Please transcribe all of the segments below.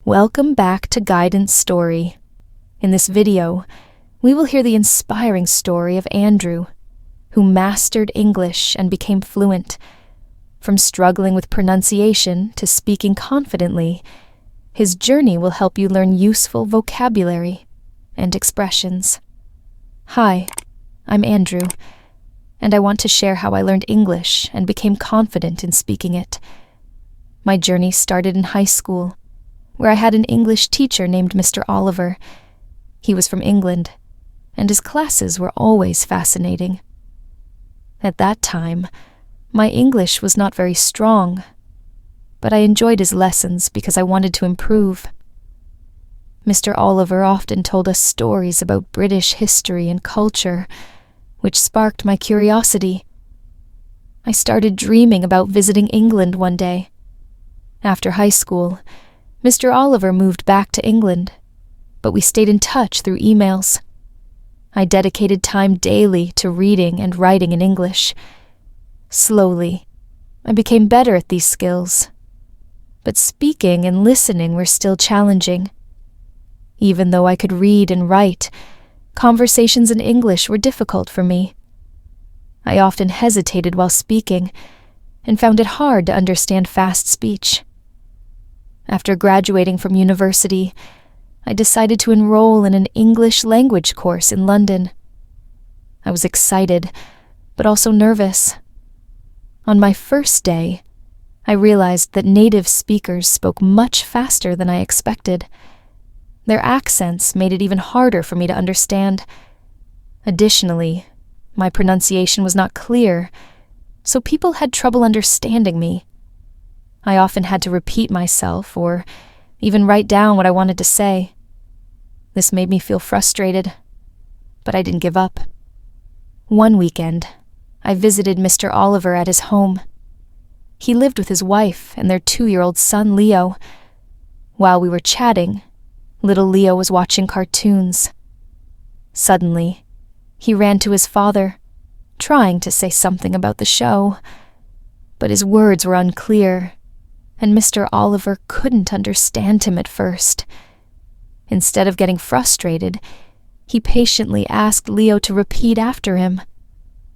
Welcome back to Guidance Story. In this video, we will hear the inspiring story of Andrew, who mastered English and became fluent. From struggling with pronunciation to speaking confidently, his journey will help you learn useful vocabulary and expressions. Hi, I'm Andrew, and I want to share how I learned English and became confident in speaking it. My journey started in high school, where I had an English teacher named Mr. Oliver. He was from England, and his classes were always fascinating. At that time, my English was not very strong, but I enjoyed his lessons because I wanted to improve. Mr. Oliver often told us stories about British history and culture, which sparked my curiosity. I started dreaming about visiting England one day. After high school, Mr. Oliver moved back to England, but we stayed in touch through emails. I dedicated time daily to reading and writing in English. Slowly, I became better at these skills, but speaking and listening were still challenging. Even though I could read and write, conversations in English were difficult for me. I often hesitated while speaking and found it hard to understand fast speech. After graduating from university, I decided to enroll in an English language course in London. I was excited, but also nervous. On my first day, I realized that native speakers spoke much faster than I expected. Their accents made it even harder for me to understand. Additionally, my pronunciation was not clear, so people had trouble understanding me. I often had to repeat myself or even write down what I wanted to say. This made me feel frustrated, but I didn't give up. One weekend, I visited Mr. Oliver at his home. He lived with his wife and their 2-year-old son, Leo. While we were chatting, little Leo was watching cartoons. Suddenly, he ran to his father, trying to say something about the show, but his words were unclear, and Mr. Oliver couldn't understand him at first. Instead of getting frustrated, he patiently asked Leo to repeat after him,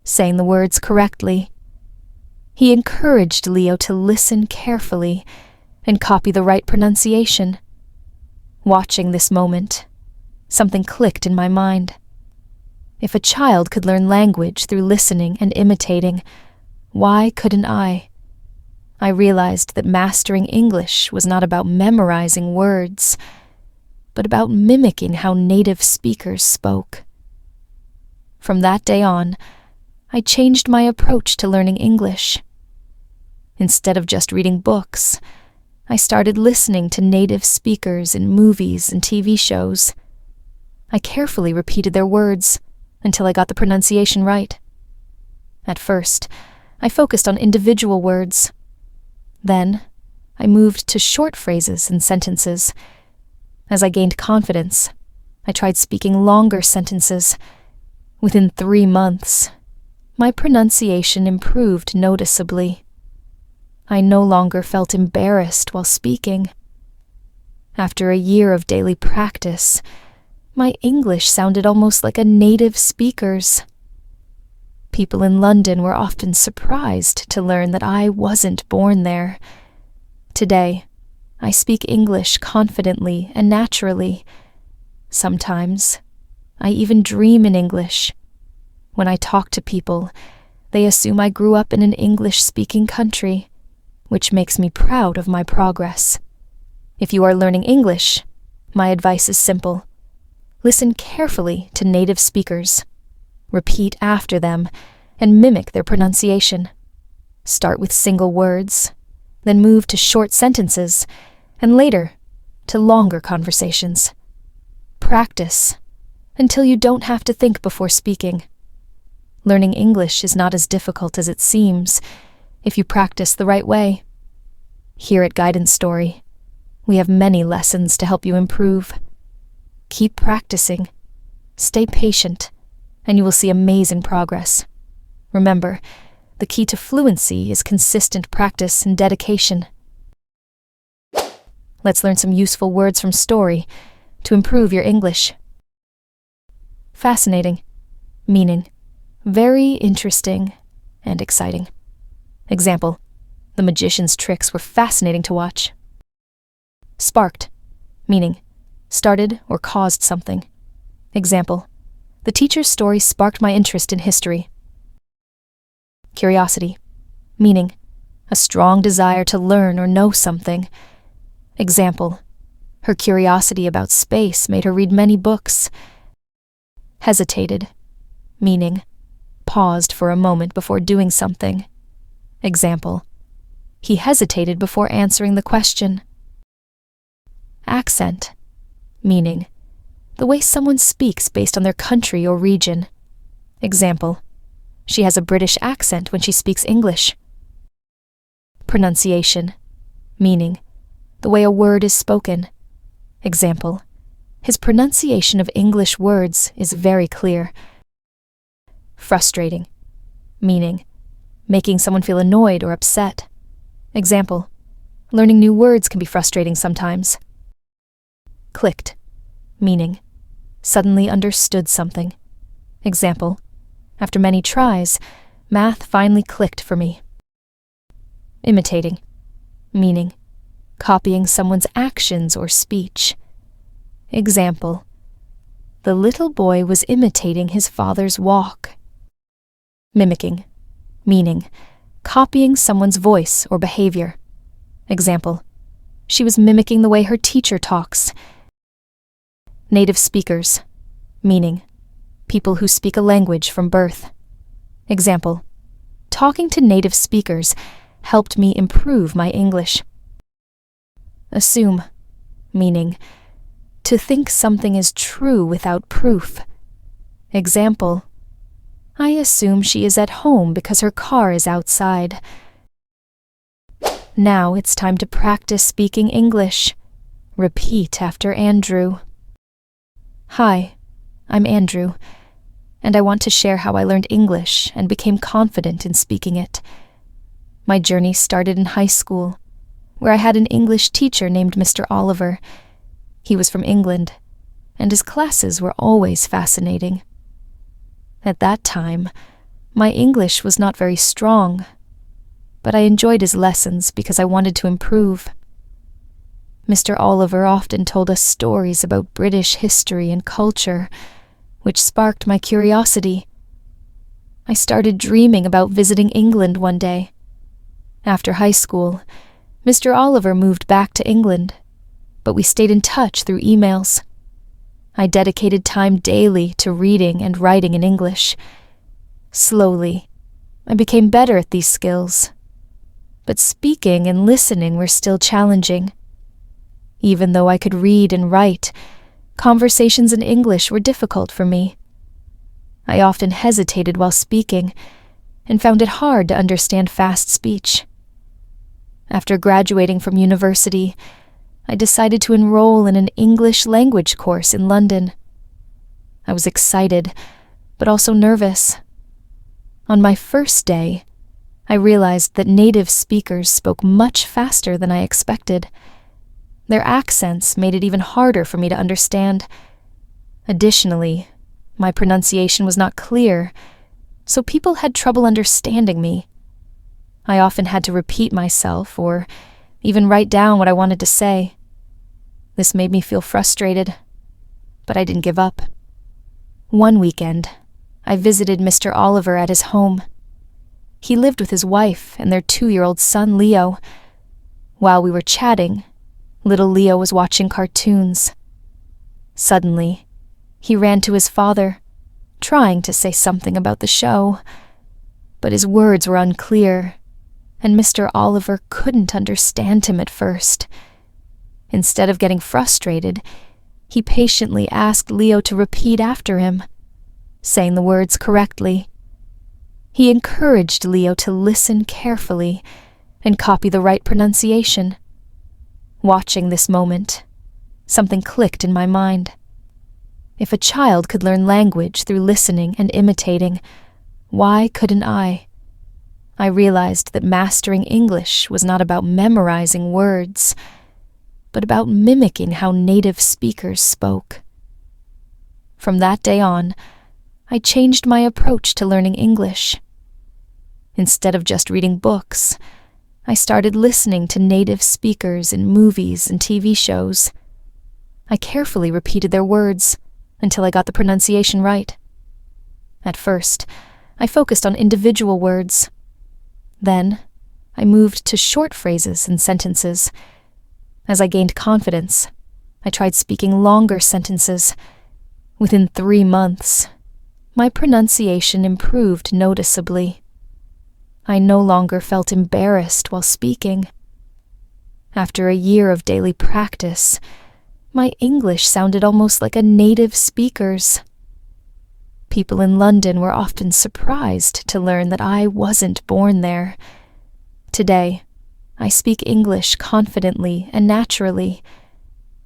saying the words correctly. He encouraged Leo to listen carefully and copy the right pronunciation. Watching this moment, something clicked in my mind. If a child could learn language through listening and imitating, why couldn't I? I realized that mastering English was not about memorizing words, but about mimicking how native speakers spoke. From that day on, I changed my approach to learning English. Instead of just reading books, I started listening to native speakers in movies and TV shows. I carefully repeated their words until I got the pronunciation right. At first, I focused on individual words. Then, I moved to short phrases and sentences. As I gained confidence, I tried speaking longer sentences. Within 3 months, my pronunciation improved noticeably. I no longer felt embarrassed while speaking. After a year of daily practice, my English sounded almost like a native speaker's. People in London were often surprised to learn that I wasn't born there. Today, I speak English confidently and naturally. Sometimes, I even dream in English. When I talk to people, they assume I grew up in an English-speaking country, which makes me proud of my progress. If you are learning English, my advice is simple. Listen carefully to native speakers. Repeat after them, and mimic their pronunciation. Start with single words, then move to short sentences, and later to longer conversations. Practice until you don't have to think before speaking. Learning English is not as difficult as it seems if you practice the right way. Here at Guidance Story, we have many lessons to help you improve. Keep practicing, stay patient, and you will see amazing progress. Remember, the key to fluency is consistent practice and dedication. Let's learn some useful words from story to improve your English. Fascinating, meaning very interesting and exciting. Example, the magician's tricks were fascinating to watch. Sparked, meaning started or caused something. Example, the teacher's story sparked my interest in history. Curiosity, meaning a strong desire to learn or know something. Example, her curiosity about space made her read many books. Hesitated, meaning paused for a moment before doing something. Example, he hesitated before answering the question. Accent, meaning the way someone speaks based on their country or region. Example, she has a British accent when she speaks English. Pronunciation, meaning the way a word is spoken. Example, his pronunciation of English words is very clear. Frustrating, meaning making someone feel annoyed or upset. Example, learning new words can be frustrating sometimes. Clicked, meaning suddenly understood something. Example, after many tries, math finally clicked for me. Imitating, meaning copying someone's actions or speech. Example, the little boy was imitating his father's walk. Mimicking, meaning copying someone's voice or behavior. Example, she was mimicking the way her teacher talks. Native speakers, meaning people who speak a language from birth. Example, talking to native speakers helped me improve my English. Assume, meaning to think something is true without proof. Example, I assume she is at home because her car is outside. Now it's time to practice speaking English. Repeat after Andrew. Hi, I'm Andrew, and I want to share how I learned English and became confident in speaking it. My journey started in high school, where I had an English teacher named Mr. Oliver. He was from England, and his classes were always fascinating. At that time, my English was not very strong, but I enjoyed his lessons because I wanted to improve. Mr. Oliver often told us stories about British history and culture, which sparked my curiosity. I started dreaming about visiting England one day. After high school, Mr. Oliver moved back to England, but we stayed in touch through emails. I dedicated time daily to reading and writing in English. Slowly, I became better at these skills, but speaking and listening were still challenging. Even though I could read and write, conversations in English were difficult for me. I often hesitated while speaking and found it hard to understand fast speech. After graduating from university, I decided to enroll in an English language course in London. I was excited, but also nervous. On my first day, I realized that native speakers spoke much faster than I expected. Their accents made it even harder for me to understand. Additionally, my pronunciation was not clear, so people had trouble understanding me. I often had to repeat myself or even write down what I wanted to say. This made me feel frustrated, but I didn't give up. One weekend, I visited Mr. Oliver at his home. He lived with his wife and their 2-year-old son, Leo. While we were chatting, little Leo was watching cartoons. Suddenly, he ran to his father, trying to say something about the show, but his words were unclear, and Mr. Oliver couldn't understand him at first. Instead of getting frustrated, he patiently asked Leo to repeat after him, saying the words correctly. He encouraged Leo to listen carefully and copy the right pronunciation. Watching this moment, something clicked in my mind. If a child could learn language through listening and imitating, why couldn't I? I realized that mastering English was not about memorizing words, but about mimicking how native speakers spoke. From that day on, I changed my approach to learning English. Instead of just reading books, I started listening to native speakers in movies and TV shows. I carefully repeated their words until I got the pronunciation right. At first, I focused on individual words. Then, I moved to short phrases and sentences. As I gained confidence, I tried speaking longer sentences. Within 3 months, my pronunciation improved noticeably. I no longer felt embarrassed while speaking. After a year of daily practice, my English sounded almost like a native speaker's. People in London were often surprised to learn that I wasn't born there. Today, I speak English confidently and naturally.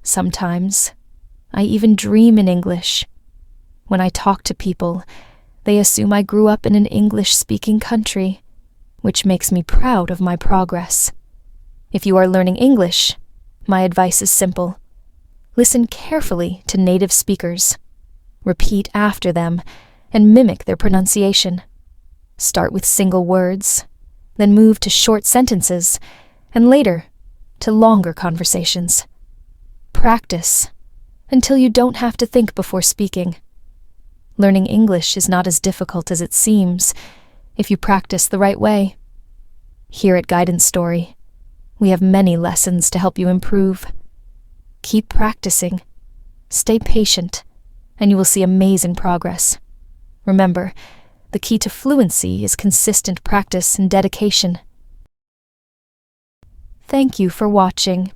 Sometimes, I even dream in English. When I talk to people, they assume I grew up in an English-speaking country, which makes me proud of my progress. If you are learning English, my advice is simple. Listen carefully to native speakers. Repeat after them and mimic their pronunciation. Start with single words, then move to short sentences, and later to longer conversations. Practice until you don't have to think before speaking. Learning English is not as difficult as it seems if you practice the right way. Here at Guidance Story, we have many lessons to help you improve. Keep practicing, stay patient, and you will see amazing progress. Remember, the key to fluency is consistent practice and dedication. Thank you for watching.